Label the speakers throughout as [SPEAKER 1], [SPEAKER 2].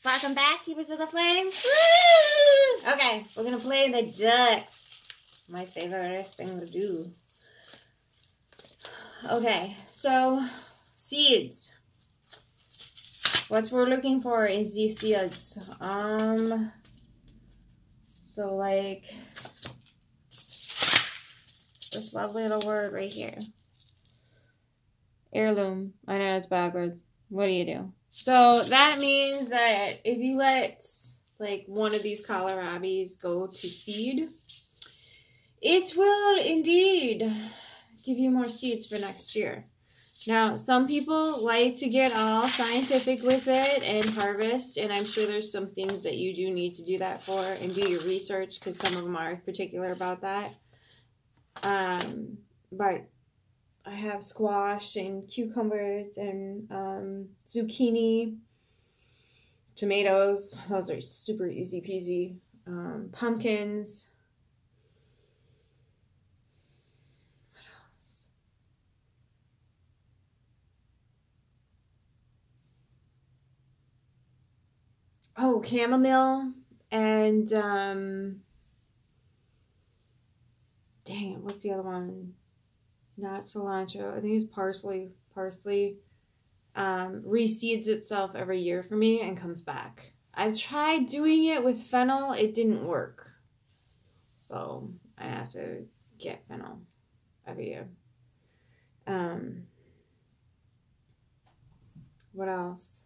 [SPEAKER 1] Welcome back, Keepers of the Flame. Woo! Okay, we're gonna play the duck. My favorite thing to do. Okay, so seeds. What we're looking for is these seeds. So like this lovely little word right here. Heirloom. I know it's backwards. What do you do? So that means that if you let like one of these kohlrabies go to seed, it will indeed give you more seeds for next year. Now, some people like to get all scientific with it and harvest, and I'm sure there's some things that you do need to do that for and do your research because some of them are particular about that. But I have squash and cucumbers and zucchini, tomatoes. Those are super easy peasy. Pumpkins. What else? Oh, chamomile and dang it, what's the other one? Not cilantro. I think it's parsley. Parsley reseeds itself every year for me and comes back. I've tried doing it with fennel. It didn't work. So I have to get fennel every year. What else?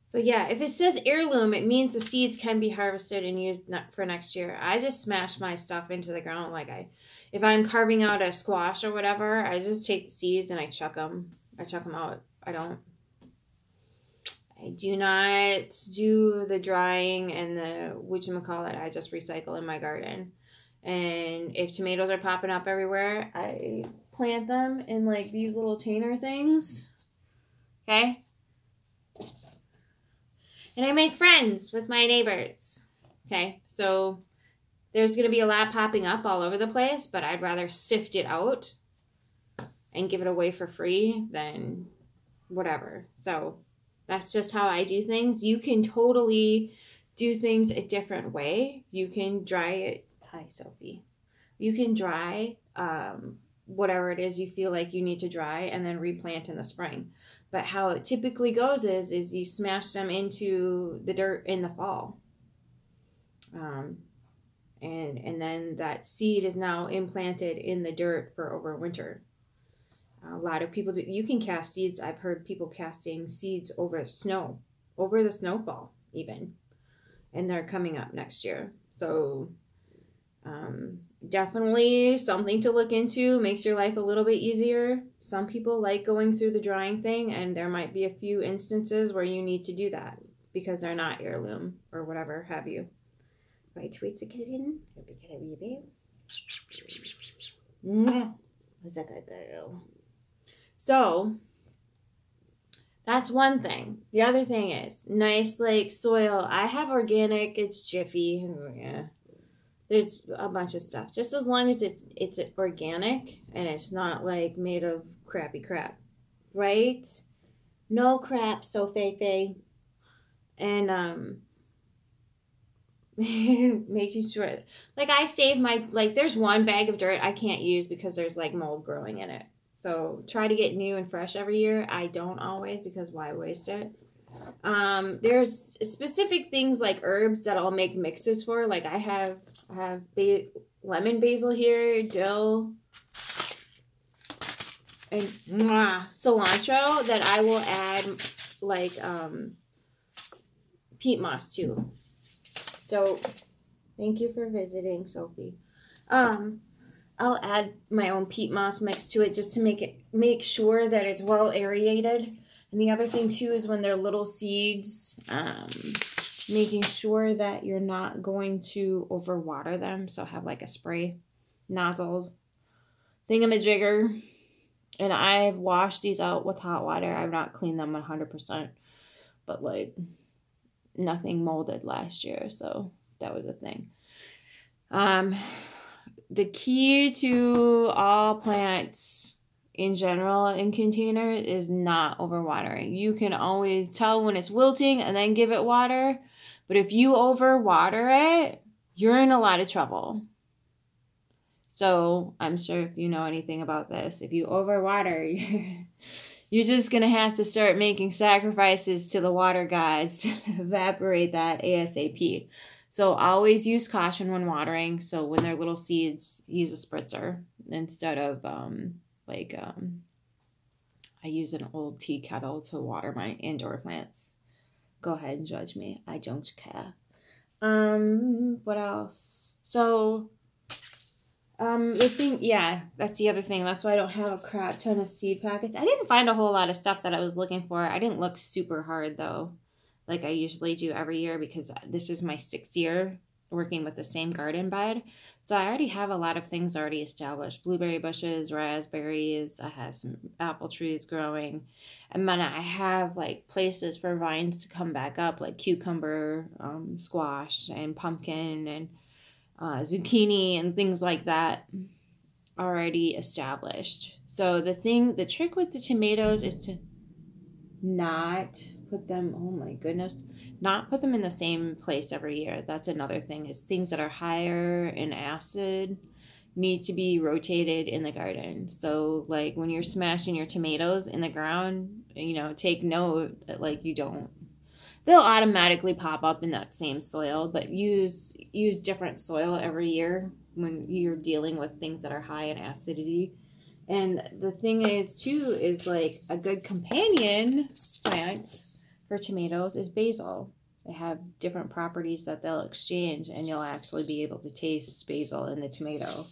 [SPEAKER 1] So yeah, if it says heirloom, it means the seeds can be harvested and used for next year. I just smash my stuff into the ground. Like if I'm carving out a squash or whatever, I just take the seeds and I chuck them. I chuck them out. I do not do the drying and the whatchamacallit. I just recycle in my garden. And if tomatoes are popping up everywhere, I plant them in like these little container things. Okay? And I make friends with my neighbors. Okay, so there's going to be a lot popping up all over the place, but I'd rather sift it out and give it away for free than whatever. So that's just how I do things. You can totally do things a different way. You can dry it. Hi, Sophie. You can dry whatever it is you feel like you need to dry and then replant in the spring. But how it typically goes is you smash them into the dirt in the fall. And then that seed is now implanted in the dirt for over winter. A lot of people do. You can cast seeds. I've heard people casting seeds over snow, over the snowfall even. And they're coming up next year. So definitely something to look into. Makes your life a little bit easier. Some people like going through the drying thing, and there might be a few instances where you need to do that because they're not heirloom or whatever have you. Right, Tweets a kitten. What's a good girl? So that's one thing. The other thing is nice like soil. I have organic. It's Jiffy. Yeah. There's a bunch of stuff. Just as long as it's organic and it's not like made of crappy crap. Right? No crap, so Fei. And making sure like I save my there's one bag of dirt I can't use because there's like mold growing in it. So try to get new and fresh every year. I don't always because why waste it? There's specific things like herbs that I'll make mixes for. Like I have lemon basil here, dill, and cilantro that I will add like peat moss to. So thank you for visiting, Sophie. I'll add my own peat moss mix to it just to make sure that it's well aerated. And the other thing too is when they're little seeds, making sure that you're not going to overwater them. So have like a spray nozzle thingamajigger. And I've washed these out with hot water. I've not cleaned them 100%, but like nothing molded last year, so that was a thing. The key to all plants in general in containers is not overwatering. You can always tell when it's wilting and then give it water. But if you overwater it, you're in a lot of trouble. So I'm sure if you know anything about this, if you overwater, you're just going to have to start making sacrifices to the water gods to evaporate that ASAP. So always use caution when watering. So when they're little seeds, use a spritzer instead of I use an old tea kettle to water my indoor plants. Go ahead and judge me. I don't care. What else? So the thing, yeah, that's the other thing. That's why I don't have a crap ton of seed packets. I didn't find a whole lot of stuff that I was looking for. I didn't look super hard though, like I usually do every year, because this is my 6th year working with the same garden bed. So I already have a lot of things already established. Blueberry bushes, raspberries, I have some apple trees growing. And then I have like places for vines to come back up, like cucumber, squash, and pumpkin, and zucchini, and things like that already established. So the trick with the tomatoes is to not put them, oh my goodness, not put them in the same place every year. That's another thing, is things that are higher in acid need to be rotated in the garden. So like when you're smashing your tomatoes in the ground, you know, take note that like they'll automatically pop up in that same soil, but use different soil every year when you're dealing with things that are high in acidity. And the thing is too, is like a good companion plant for tomatoes is basil. They have different properties that they'll exchange, and you'll actually be able to taste basil in the tomato.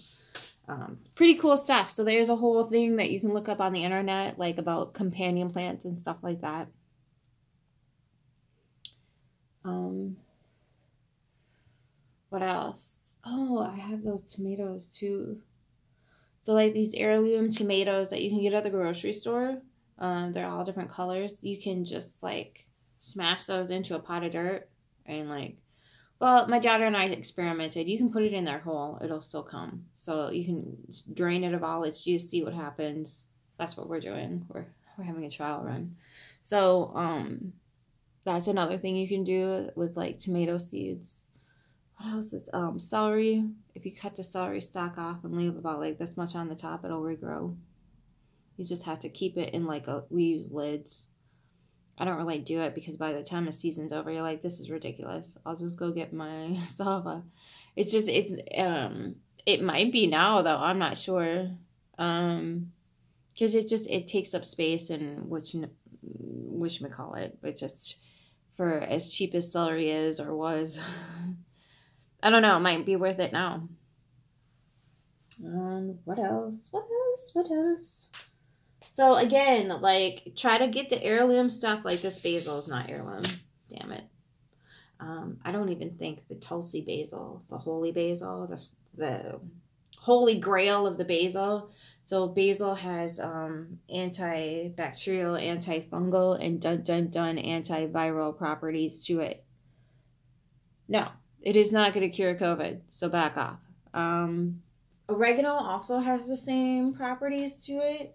[SPEAKER 1] Pretty cool stuff. So there's a whole thing that you can look up on the internet, like about companion plants and stuff like that. What else? Oh, I have those tomatoes too. So like these heirloom tomatoes that you can get at the grocery store, they're all different colors. You can just like smash those into a pot of dirt and like, well, my daughter and I experimented. You can put it in there whole, it'll still come. So you can drain it of all its juice, see what happens. That's what we're doing. We're having a trial run. So that's another thing you can do with like tomato seeds. What else is celery? If you cut the celery stalk off and leave about like this much on the top, it'll regrow. You just have to keep it in like we use lids. I don't really do it because by the time the season's over, you're like, this is ridiculous. I'll just go get my salva. It's just it might be now though, I'm not sure. Because it takes up space, and whatchamacallit, but just for as cheap as celery is or was. I don't know. It might be worth it now. What else? So again, like try to get the heirloom stuff. Like this basil is not heirloom. Damn it. I don't even think the Tulsi basil, the holy basil, the holy grail of the basil. So basil has antibacterial, antifungal, and antiviral properties to it. No. It is not going to cure COVID, so back off. Oregano also has the same properties to it.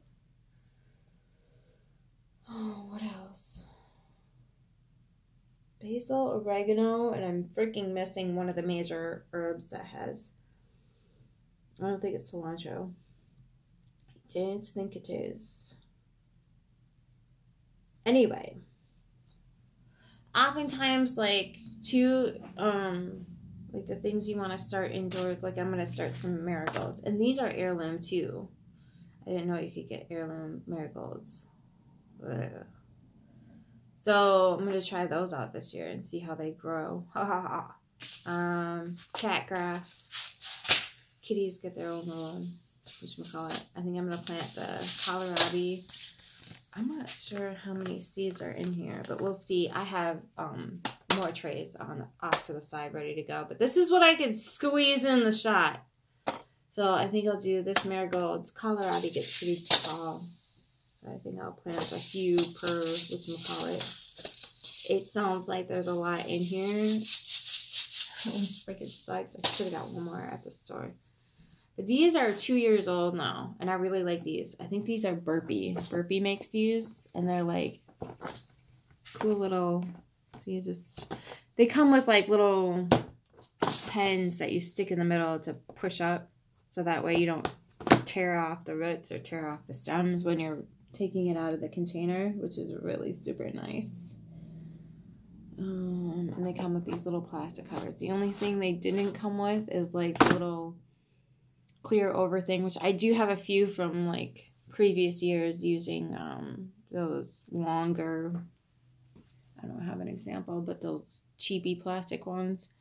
[SPEAKER 1] Oh, what else? Basil, oregano, and I'm freaking missing one of the major herbs that has. I don't think it's cilantro. I didn't think it is. Anyway. Oftentimes, like the things you want to start indoors, like I'm going to start some marigolds. And these are heirloom too. I didn't know you could get heirloom marigolds. Ugh. So I'm going to try those out this year and see how they grow. Ha ha ha. Cat grass. Kitties get their own little, whatchamacallit. I think I'm going to plant the kohlrabi. I'm not sure how many seeds are in here, but we'll see. I have more trays off to the side ready to go, but this is what I can squeeze in the shot. So I think I'll do this marigolds. Kohlrabi gets pretty tall, so I think I'll plant a few per whatchamacallit. It sounds like there's a lot in here. That one's freaking sucks. I should have got one more at the store. But these are 2 years old now, and I really like these. I think these are Burpee. Burpee makes these, and they're like cool little. So you just, they come with like little pens that you stick in the middle to push up, so that way you don't tear off the roots or tear off the stems when you're taking it out of the container, which is really super nice. And they come with these little plastic covers. The only thing they didn't come with is like the little clear over thing, which I do have a few from like previous years using those longer, I don't have an example, but those cheapy plastic ones.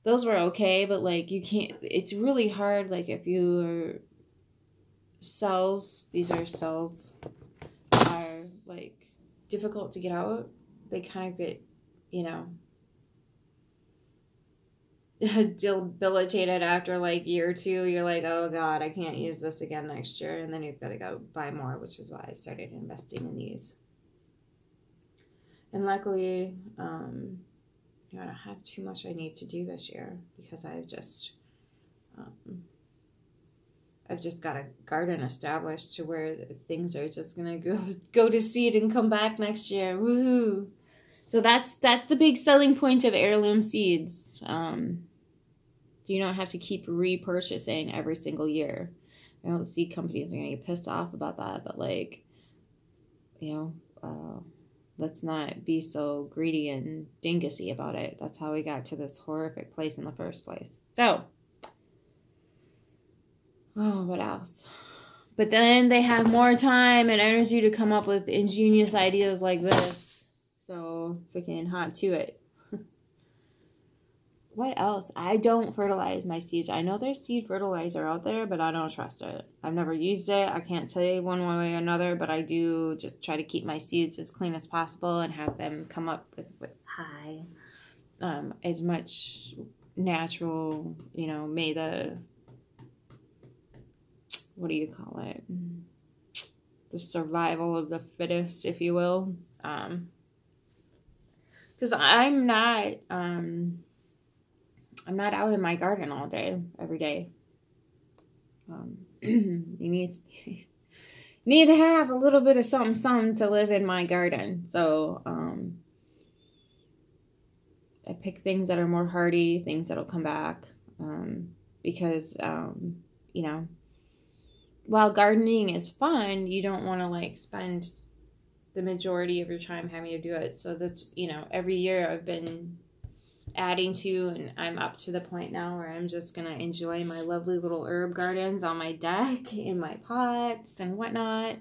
[SPEAKER 1] Those were okay, but like you can't, it's really hard, like if your cells, these are cells, are like difficult to get out. They kind of get, you know, debilitated after like year or two. You're like, oh god, I can't use this again next year, and then you've got to go buy more, which is why I started investing in these. And luckily, I don't have too much I need to do this year, because I've just got a garden established to where things are just gonna go to seed and come back next year. Woohoo! So that's the big selling point of heirloom seeds. You don't have to keep repurchasing every single year. I know seed companies are gonna get pissed off about that, but like, you know, let's not be so greedy and dingusy about it. That's how we got to this horrific place in the first place. So, oh, what else? But then they have more time and energy to come up with ingenious ideas like this. So, freaking hot to it. What else? I don't fertilize my seeds. I know there's seed fertilizer out there, but I don't trust it. I've never used it. I can't tell you one way or another, but I do just try to keep my seeds as clean as possible and have them come up with as much natural, you know, what do you call it? The survival of the fittest, if you will. Because I'm not out in my garden all day, every day. You need to have a little bit of something to live in my garden. So, I pick things that are more hardy, things that'll come back. Because, you know, while gardening is fun, you don't want to like spend the majority of your time having to do it. So that's, you know, every year I've been adding to, and I'm up to the point now where I'm just gonna enjoy my lovely little herb gardens on my deck, in my pots and whatnot,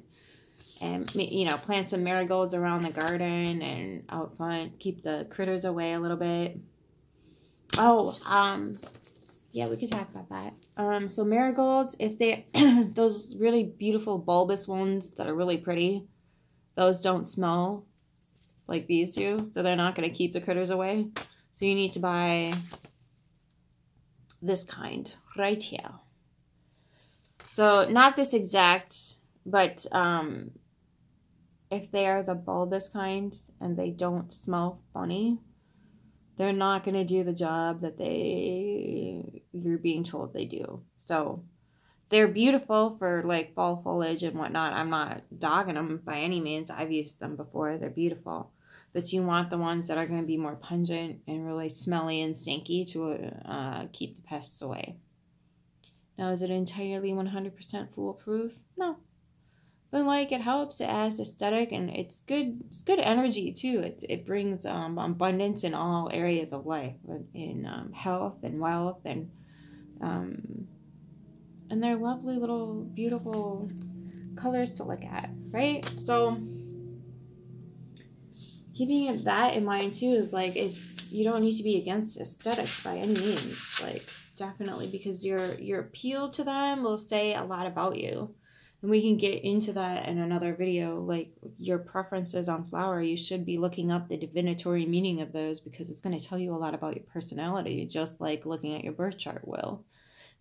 [SPEAKER 1] and, you know, plant some marigolds around the garden and out front, keep the critters away a little bit. Yeah, we could talk about that. So marigolds, if they those really beautiful bulbous ones that are really pretty, those don't smell like these do, so they're not going to keep the critters away. So you need to buy this kind right here. So not this exact, but if they are the bulbous kind and they don't smell funny, they're not going to do the job that you're being told they do. So they're beautiful for like fall foliage and whatnot. I'm not dogging them by any means. I've used them before. They're beautiful. But you want the ones that are going to be more pungent and really smelly and stinky to keep the pests away. Now, is it entirely 100% foolproof? No. But like, it helps, it adds aesthetic, and it's good energy too. It brings abundance in all areas of life, in health and wealth, and they're lovely little beautiful colors to look at, right? So keeping that in mind too is like, you don't need to be against aesthetics by any means, like definitely, because your appeal to them will say a lot about you. And we can get into that in another video, like your preferences on flower. You should be looking up the divinatory meaning of those, because it's going to tell you a lot about your personality, just like looking at your birth chart will.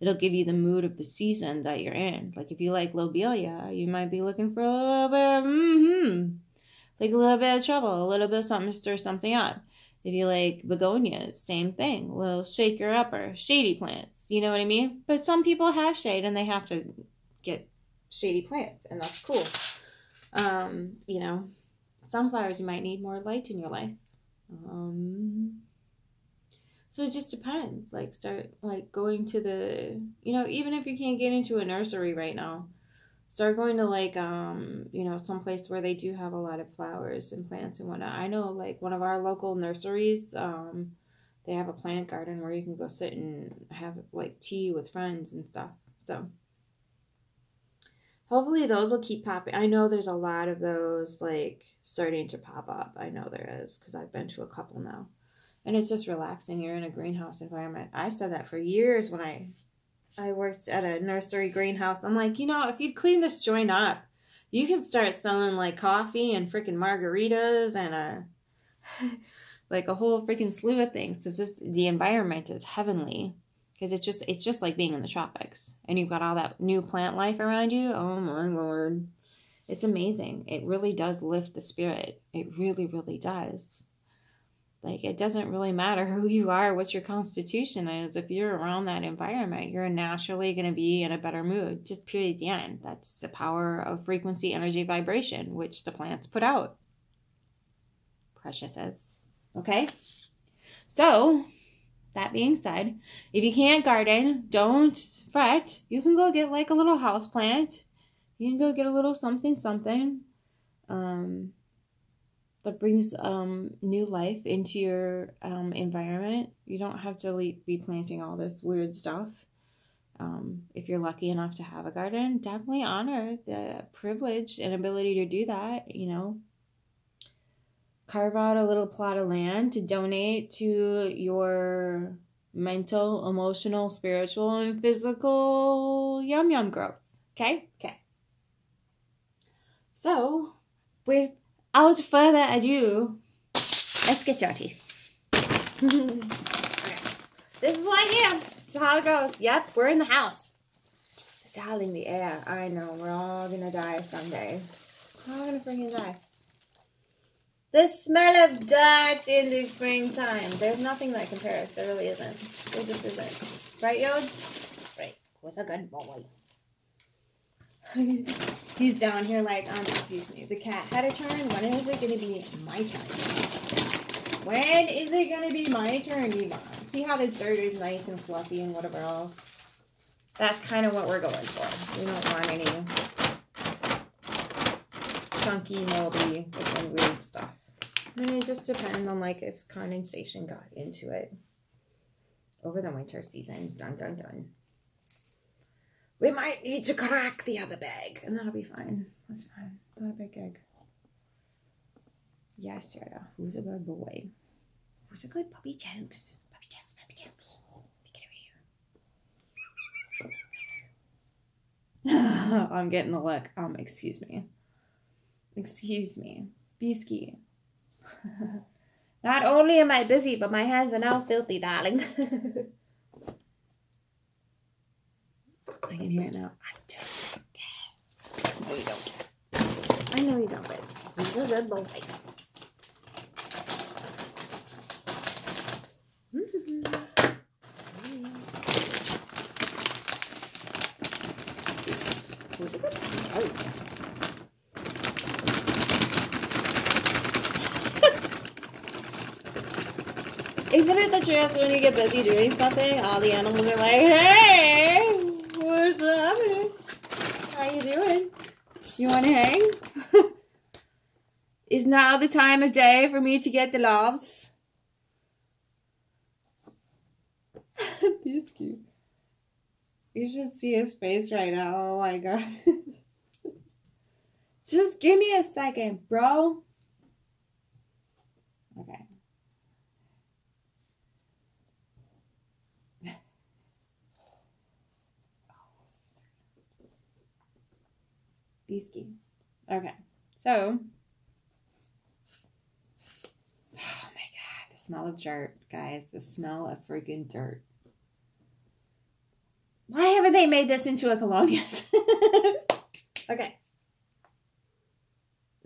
[SPEAKER 1] It'll give you the mood of the season that you're in. Like if you like lobelia, you might be looking for a little bit, like a little bit of trouble, a little bit of something to stir something up. If you like begonias, same thing. Little shaker upper, shady plants. You know what I mean? But some people have shade and they have to get shady plants, and that's cool. You know, sunflowers, you might need more light in your life. So it just depends. Like, start like going to the, you know, even if you can't get into a nursery right now, start going to like, you know, someplace where they do have a lot of flowers and plants and whatnot. I know like one of our local nurseries, they have a plant garden where you can go sit and have like tea with friends and stuff. So hopefully those will keep popping. I know there's a lot of those like starting to pop up. I know there is, because I've been to a couple now. And it's just relaxing. You're in a greenhouse environment. I said that for years when I worked at a nursery greenhouse. I'm like, you know, if you'd clean this joint up, you could start selling like coffee and freaking margaritas and like a whole freaking slew of things. It's just, the environment is heavenly, because it's just like being in the tropics, and you've got all that new plant life around you. Oh my Lord. It's amazing. It really does lift the spirit. It really, really does. Like, it doesn't really matter who you are, what your constitution is. If you're around that environment, you're naturally going to be in a better mood. Just period, the end. That's the power of frequency, energy, vibration, which the plants put out. Precious is. Okay? So, that being said, if you can't garden, don't fret. You can go get like a little house plant. You can go get a little something, that brings new life into your environment. You don't have to be planting all this weird stuff. If you're lucky enough to have a garden, definitely honor the privilege and ability to do that. You know, carve out a little plot of land to donate to your mental, emotional, spiritual, and physical yum growth. Okay? Okay. So, without further ado, let's get dirty. Okay. This is what I do. This is how it goes. Yep, we're in the house. Darling, the air. I know, we're all gonna die someday. We're all gonna freaking die. The smell of dirt in the springtime. There's nothing that compares. There really isn't. There just isn't. Right, Yoda? Right. What's a good boy? He's down here like, excuse me, the cat had a turn. When is it going to be my turn? When is it going to be my turn, Eva? See how this dirt is nice and fluffy and whatever else? That's kind of what we're going for. We don't want any chunky, moldy, and weird stuff. I mean, it just depends on like if condensation got into it over the winter season. Dun, dun, dun. We might need to crack the other bag, and that'll be fine. That's fine. Not a big egg. Yes, Yoda. Who's a good boy? Who's a good puppy chunks? Puppy chunks, puppy chunks. Get over here. I'm getting the look. Excuse me. Excuse me. Beesky. Not only am I busy, but my hands are now filthy, darling. I can hear it now. I don't care. No, you don't care. I know you don't, but he's a good boy. Who's a good boy? Isn't it the truth when you get busy doing something, all the animals are like, hey! What's happening? How you doing? You want to hang? Is now the time of day for me to get the loves? He's cute. You should see his face right now. Oh my god. Just give me a second, bro. Okay. Beesky. Okay, so, oh my god, the smell of dirt, guys, the smell of freaking dirt. Why haven't they made this into a cologne yet? Okay.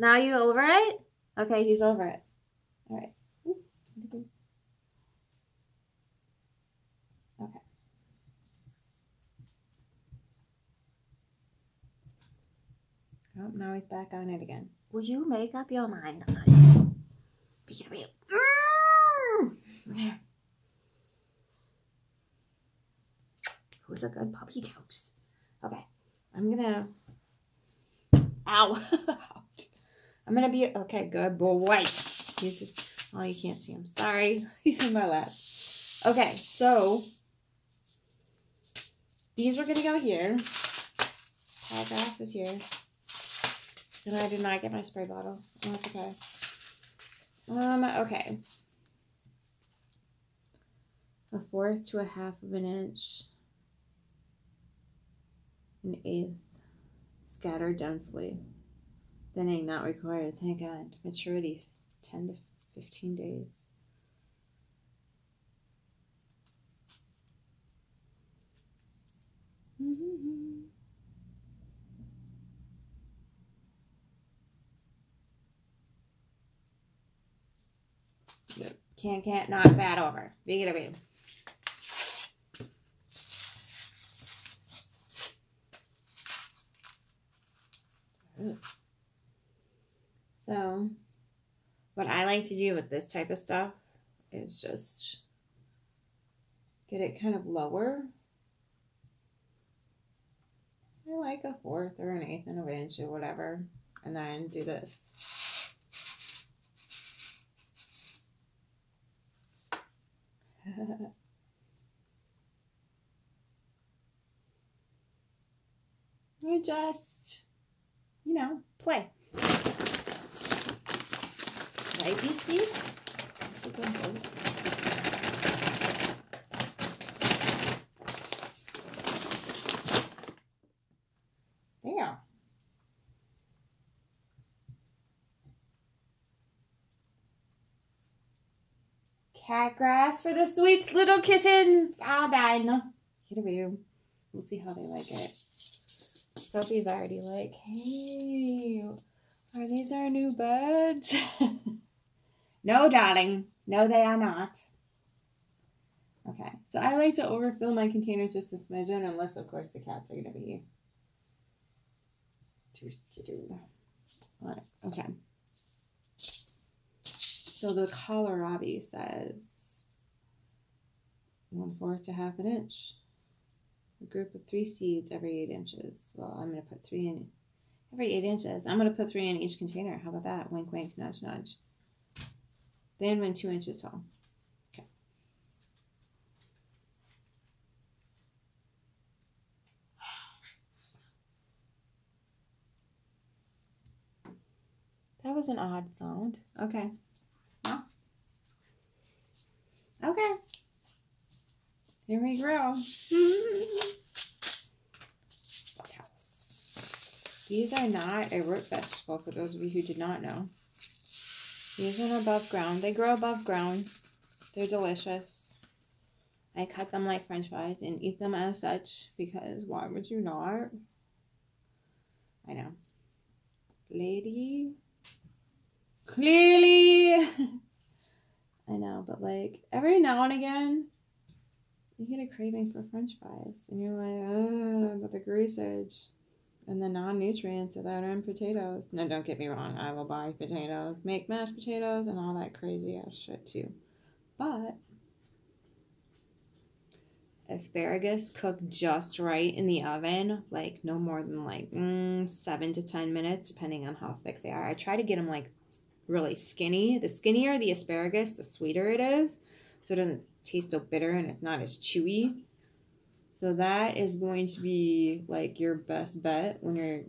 [SPEAKER 1] Now you over it? Okay, he's over it. All right. Oh, now he's back on it again.
[SPEAKER 2] Will you make up your mind on it? Who's a good puppy toast?
[SPEAKER 1] Okay. I'm gonna... Ow. I'm gonna be... Okay, good boy. He's just... Oh, you can't see him. Sorry. He's in my lap. Okay, so... These were gonna go here. Tall grass is here. And I did not get my spray bottle. Oh, that's okay. Okay. 1/4 to 1/2 of an inch. 1/8 scattered densely. Thinning not required. Thank God. Maturity 10 to 15 days. Can't knock that over. Big it up. So, what I like to do with this type of stuff is just get it kind of lower. I like 1/4 or 1/8 of an inch or whatever, and then do this. I just, you know, play. Right, Beastie? That's a good one. There. Cat grass for the sweet little kittens. All done. Get away. We'll see how they like it. Sophie's already like, hey, are these our new beds? No, darling. No, they are not. Okay, so I like to overfill my containers just a smidgen, unless, of course, the cats are going to be too skidoo. Okay. So the kohlrabi says 1/4 to 1/2 an inch. A group of 3 seeds every 8 inches. Well, I'm going to put 3 in every 8 inches. I'm going to put 3 in each container. How about that? Wink, wink, nudge, nudge. Then when 2 inches tall. Okay. That was an odd sound. Okay. Well. Okay. Here we go. What else? These are not a root vegetable, for those of you who did not know. These are above ground. They grow above ground. They're delicious. I cut them like French fries and eat them as such, because why would you not? I know. Lady. Clearly. I know, but like every now and again, you get a craving for French fries, and you're like, ugh, but the greasage and the non-nutrients that are in potatoes. Now, don't get me wrong, I will buy potatoes, make mashed potatoes, and all that crazy ass shit too. But asparagus cooked just right in the oven, like no more than like 7 to 10 minutes, depending on how thick they are. I try to get them like really skinny. The skinnier the asparagus, the sweeter it is, so it doesn't taste so bitter and it's not as chewy. So that is going to be like your best bet when you're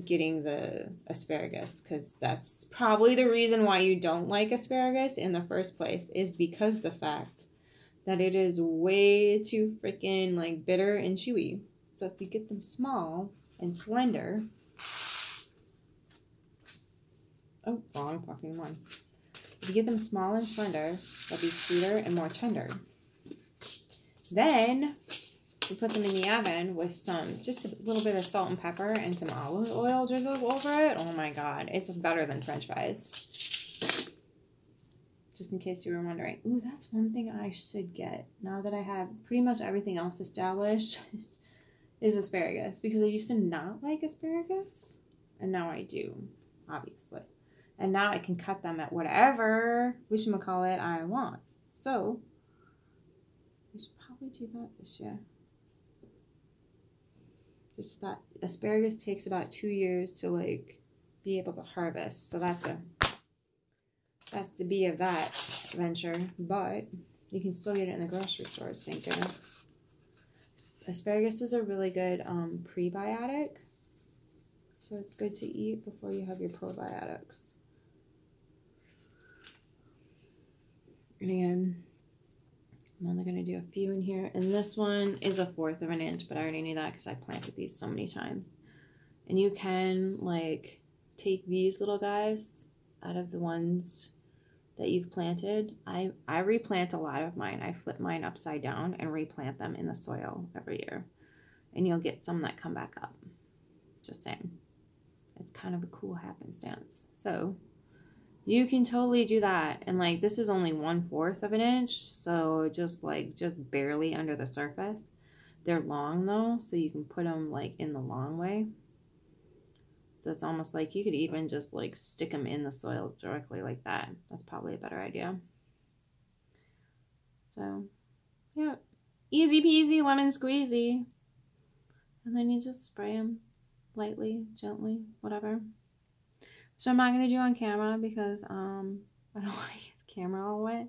[SPEAKER 1] getting the asparagus, because that's probably the reason why you don't like asparagus in the first place, is because the fact that it is way too freaking like bitter and chewy. So if you get them small and slender, oh, wrong fucking one. If you get them small and slender, they'll be sweeter and more tender. Then you put them in the oven with just a little bit of salt and pepper and some olive oil drizzled over it. Oh my God, it's better than French fries. Just in case you were wondering. Ooh, that's one thing I should get now that I have pretty much everything else established is asparagus, because I used to not like asparagus. And now I do, obviously. And now I can cut them at whatever whatchamacallit I want. So, we should probably do that this year. Just that asparagus takes about 2 years to like be able to harvest. So that's the be of that venture. But you can still get it in the grocery stores, thank goodness. Asparagus is a really good prebiotic. So it's good to eat before you have your probiotics. And again, I'm only going to do a few in here. And this one is 1/4 of an inch, but I already knew that because I planted these so many times. And you can, like, take these little guys out of the ones that you've planted. I replant a lot of mine. I flip mine upside down and replant them in the soil every year. And you'll get some that come back up. Just saying. It's kind of a cool happenstance. So you can totally do that. And like, this is only 1/4 of an inch. So just barely under the surface. They're long though. So you can put them like in the long way. So it's almost like you could even just like stick them in the soil directly like that. That's probably a better idea. So yeah, easy peasy lemon squeezy. And then you just spray them lightly, gently, whatever. So I'm not going to do on camera because I don't want to get the camera all wet.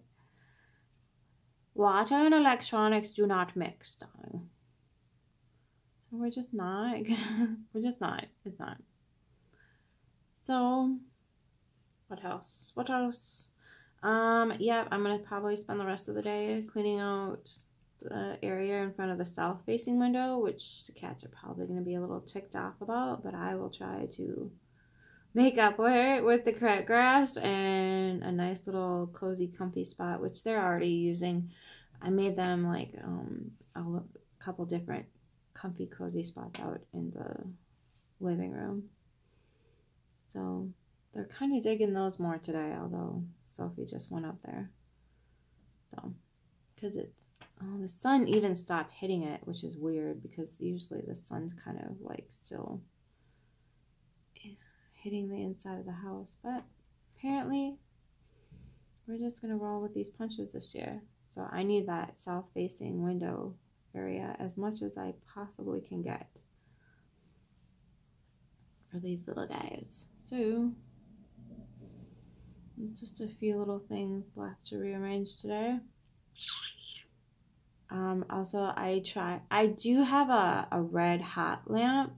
[SPEAKER 1] Water and electronics do not mix, darling. So we're just not. We're just not. It's not. So, what else? What else? Yeah, I'm going to probably spend the rest of the day cleaning out the area in front of the south-facing window, which the cats are probably going to be a little ticked off about, but I will try to make up for it with the cut grass and a nice little cozy, comfy spot, which they're already using. I made them like a couple different comfy, cozy spots out in the living room. So they're kind of digging those more today, although Sophie just went up there. So, because it's, the sun even stopped hitting it, which is weird because usually the sun's kind of like still hitting the inside of the house. But apparently we're just going to roll with these punches this year. So I need that south-facing window area as much as I possibly can get for these little guys. So, just a few little things left to rearrange today. Also, I do have a red hot lamp,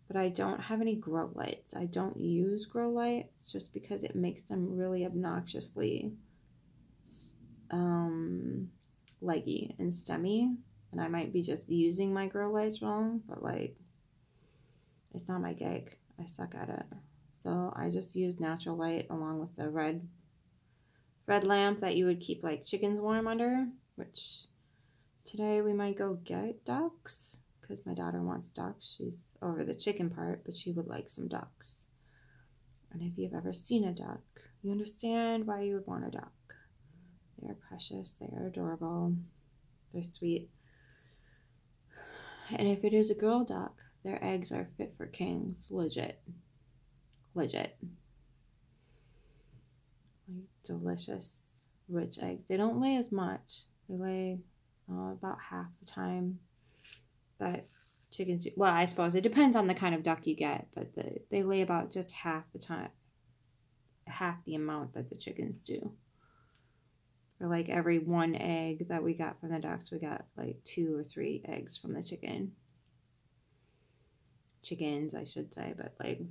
[SPEAKER 1] but I don't have any grow lights. I don't use grow lights just because it makes them really obnoxiously leggy and stemmy. And I might be just using my grow lights wrong, but like, it's not my gig. I suck at it. So I just use natural light along with the red lamp that you would keep like chickens warm under, which today we might go get ducks because my daughter wants ducks. She's over the chicken part, but she would like some ducks. And if you've ever seen a duck, you understand why you would want a duck. They are precious. They are adorable. They're sweet. And if it is a girl duck, their eggs are fit for kings. Legit. Legit. Like delicious, rich eggs. They don't lay as much. They lay about half the time that chickens do. Well, I suppose it depends on the kind of duck you get, but they lay about just half the time, half the amount that the chickens do. For like every 1 egg that we got from the ducks, we got like 2 or 3 eggs from the chickens, I should say, but like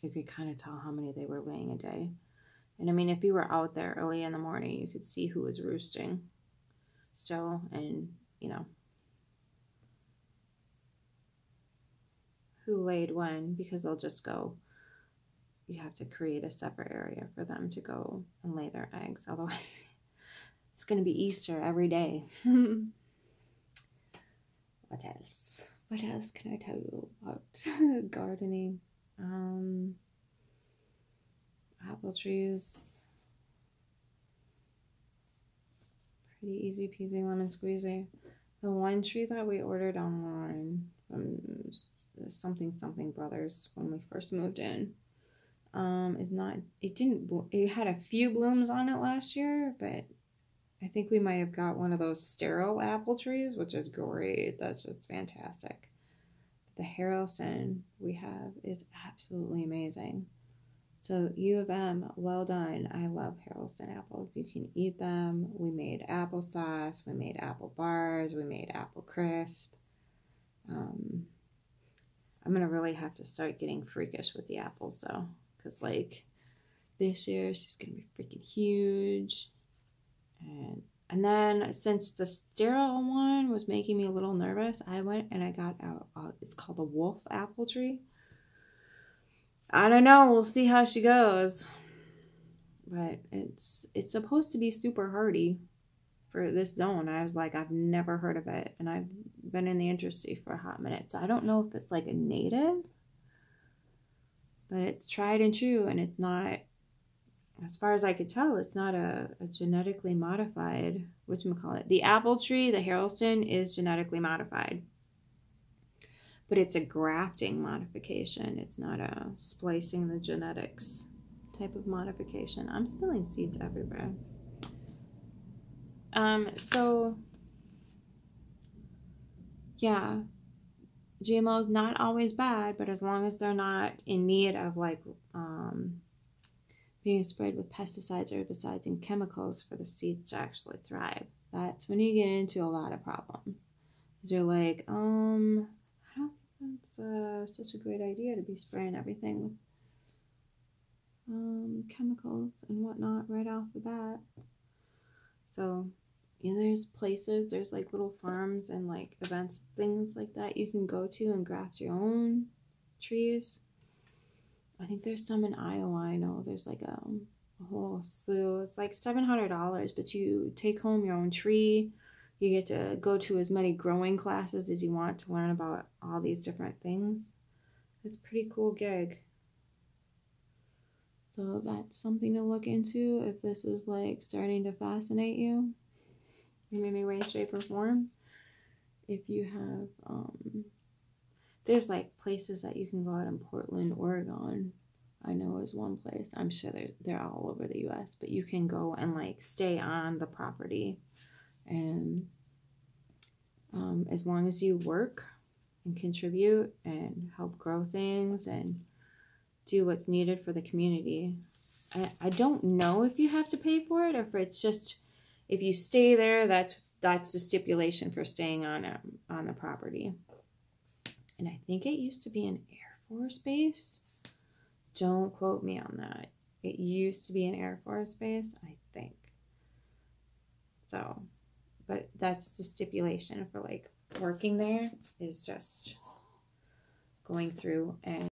[SPEAKER 1] you could kind of tell how many they were laying a day. And I mean, if you were out there early in the morning, you could see who was roosting still, and you know who laid when, because they'll just go. You have to create a separate area for them to go and lay their eggs. Otherwise, it's going to be Easter every day. What else? What else can I tell you about gardening? Apple trees. Pretty easy peasy lemon squeezy. The one tree that we ordered online something brothers when we first moved in. It had a few blooms on it last year, but I think we might have got one of those sterile apple trees, which is great. That's just fantastic. The Harrelson we have is absolutely amazing. So U of M, well done. I love Harrelson apples. You can eat them. We made applesauce. We made apple bars. We made apple crisp. I'm going to really have to start getting freakish with the apples, though. Because, like, this year, she's going to be freaking huge. And then, since the sterile one was making me a little nervous, I went and I got it's called a wolf apple tree. I don't know. We'll see how she goes. But it's supposed to be super hardy for this zone. I was like, I've never heard of it. And I've been in the industry for a hot minute. So I don't know if it's like a native. But it's tried and true. And it's not, as far as I could tell, it's not a genetically modified, whatchamacallit. The apple tree, the Harrelson, is genetically modified. But it's a grafting modification. It's not a splicing the genetics type of modification. I'm spilling seeds everywhere. So, yeah. GMO's not always bad, but as long as they're not in need of, like, being sprayed with pesticides, herbicides, and chemicals for the seeds to actually thrive. That's when you get into a lot of problems. Because you're like, I don't think that's such a great idea to be spraying everything with chemicals and whatnot right off the bat. So, yeah, there's like little farms and like events, things like that you can go to and graft your own trees. I think there's some in Iowa. I know there's like a whole slew. It's like $700, but you take home your own tree. You get to go to as many growing classes as you want to learn about all these different things. It's a pretty cool gig. So that's something to look into if this is like starting to fascinate you in any way, shape, or form. If you have, there's like places that you can go out in Portland, Oregon. I know is one place. I'm sure they're all over the U.S., but you can go and like stay on the property. And as long as you work and contribute and help grow things and do what's needed for the community. I don't know if you have to pay for it or if it's just, if you stay there, that's the stipulation for staying on the property. And I think it used to be an Air Force base. Don't quote me on that. It used to be an Air Force base, I think. So, but that's the stipulation for like working there, is just going through and